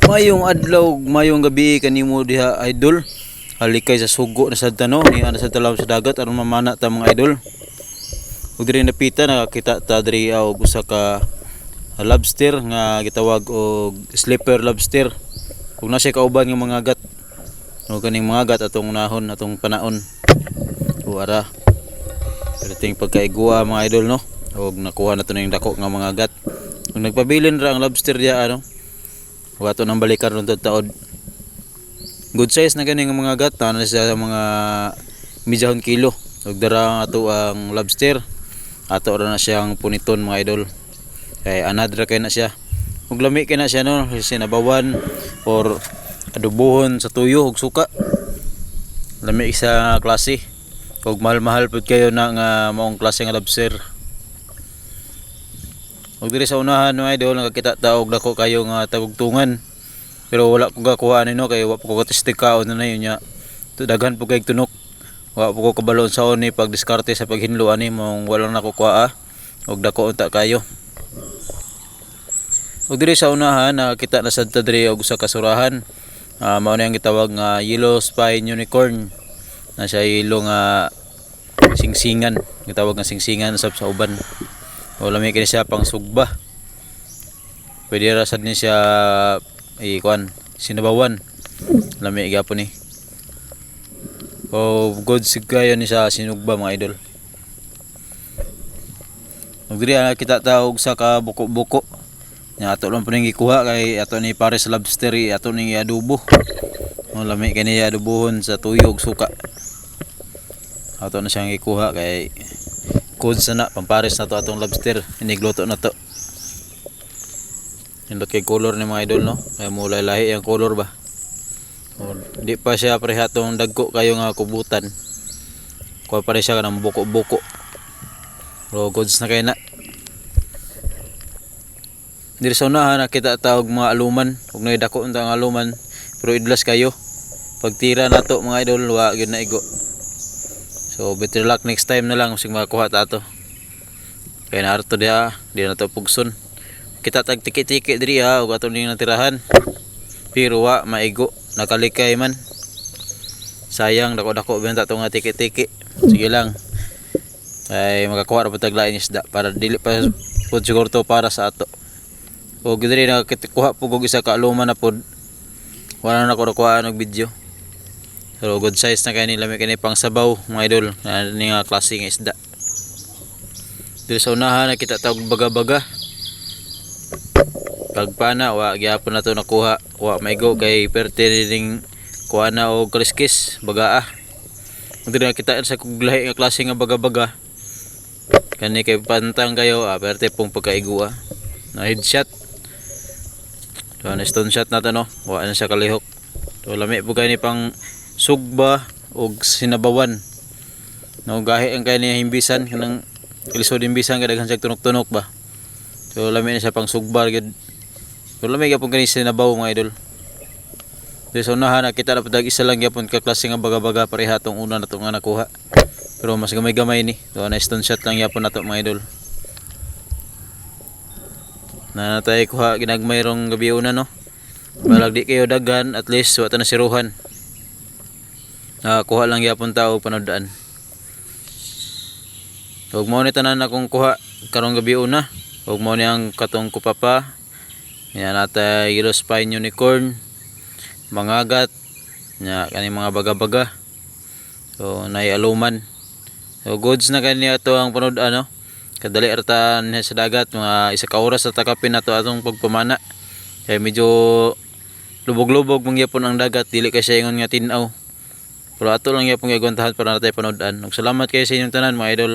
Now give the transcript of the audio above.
Mayong adlaw, mayong gabi kanimo diha idol. Halikay sa sugo na sad tano ni ana sa talaw sa dagat aron mamana ta mga idol. Ug diri napita nakakita ta diri og usa ka lobster nga gitawag og sleeper lobster. Ug na siya kauban nga mga gat. Ug kaning mga gat atong unahon atong panaon. O ara. Perting pagkaigua mga idol no. Ug nakuha na to ning dako nga mga gat. Ug nagpabilin ra ang lobster diha ano. Wato nang balikan ron taod. Good size na gani nga mga gat, na siya mga midyahon kilo. Ug dara ato ang lobster. Ato ra na siyang puniton mga idol. Kay anad ra kay na siya. Ug lami kay na siya no, sinabawan or adobohon sa tuyo ug suka. Lami sa klase. Ug mahal-mahal pud kayo na nga maong klase nga lobster. Ug diri sa unahan no idol nakakita ta og dako kayo nga tagugtungan. Pero wala ko gakuha nino kay wa ko testing kaon na yun nya. Daghan po kay tunok. Wa po ko kabalon sa oni pag diskarte sa paghinlo ani mong walang nakukuha og dako unta kayo. Ug diri sa unahan nakakita na sad ta diri og usa ka surahan. Mao na ang gitawag nga yellow spine unicorn. Na siya yelo nga singsingan, gitawag nga singsingan sa uban. O lami kini siya pang sugba. Pwede ra sad ni siya kuan sinabawan. Lami gyapon ni. O good sigayon ni sa sinugba mga idol. Ug diri kita taog sa ka buko-buko. Nya ato lang puning gikuha kay ato ni pares lobster ato ning adobo. O lami kini adobohon sa tuyog suka. Ato na siyang gikuha kay good sana pampares na to atong lobster inigluto na to. Indot kay color ni mga idol no, kaya mulay lahi ang color ba. O, di pa siya prehatong dagko kayo nga kubutan. Kuha pa rin siya ng buko-buko. Pero goods na kayo na. Diri sa unahan nakita tawag mga aluman, ug nay dako unta ang aluman, pero idlas kayo. Pagtira na to mga idol, wa gyud na igo. So better luck next time na lang kung makakuha ta ato. Kaya na arto dia, di na to pugson. Kita tag tiki-tiki diri ha ug ato ning natirahan. Pero wa maigo, nakalikay man. Sayang dako-dako benta to nga tiki-tiki. Sige lang. Ay makakuha ra pud tag lain isda para dili pa pud siguro to para sa ato. Ug diri nakikuha pud og isa ka aluman na pud. Wala na ko nakuha og video. Pero good size na kay ni lami kay ni pang sabaw mga idol. Ni nga klase nga isda. Diri sa unahan nakita tawag baga-baga. Pagpana wa gyapon na to nakuha, wa maigo kay perte ning kuha na og kaliskis bagaa. Diri nakita sa kuglahi nga klase nga baga-baga. Kani kay pantang kayo perte pong pagkaigua. Na headshot. So na stone shot na to no. Wa na siya kalihok. So lami po kay ni pang sugba og sinabawan. No gahi ang kay ni himbisan kanang ilisod himbisan kay daghan siya tunok-tunok ba. So lami na siya pang sugba gid. So lami gyapon kani sinabaw mga idol. Diri sa unahan nakita na pud isa lang gyapon ka klase nga baga-baga pareha tong una nato nga nakuha. Pero mas gamay-gamay ni. So na stone shot lang gyapon nato mga idol. Na natay kuha ginagmay rong gabi una no. Balag di kayo daghan at least wa ta na siruhan. Kuha lang gyapon tao panudaan. Ug mo ni tanan akong kuha karong gabi una. Ug mo ni ang katong kupapa. Yan natay yellow spine unicorn, mangagat, nya kani mga baga-baga. So nay aluman. So goods na kani ato ang panud ano. Kadali artan sa dagat mga isa ka oras sa takapin nato atong pagpamana. Kay medyo lubog-lubog mangyapon ang dagat, dili kay siya ingon nga tin-aw. Pero ato lang gyapon gagwantahan para natay panud-an. Ug salamat kay sa inyong tanan mga idol.